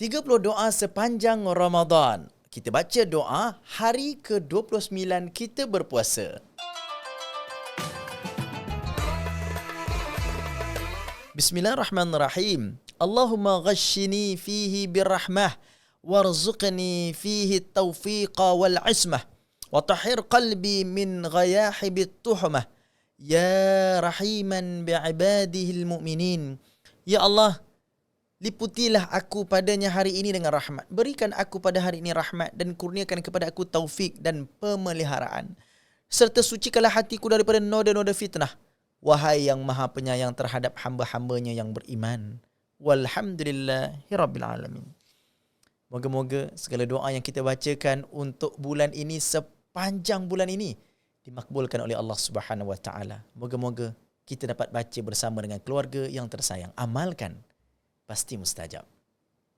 30 doa sepanjang Ramadan. Kita baca doa hari ke-29 kita berpuasa. Bismillahirrahmanirrahim. Allahumma ghashini fihi birrahmah warzuqni fihi taufiqa wal ismah wa tahhir qalbi min ghayahibit tuhmah ya rahiman bi'ibadihil mu'minin. Ya Allah, liputilah aku padanya hari ini dengan rahmat. Berikan aku pada hari ini rahmat dan kurniakan kepada aku taufik dan pemeliharaan. Serta sucikanlah hatiku daripada noda-noda fitnah. Wahai yang maha penyayang terhadap hamba-hambanya yang beriman. Walhamdulillahirabbil alamin. Moga-moga segala doa yang kita bacakan untuk bulan ini, sepanjang bulan ini, dimakbulkan oleh Allah Subhanahu Wa Taala. Moga-moga kita dapat baca bersama dengan keluarga yang tersayang. Amalkan, pasti mustajab.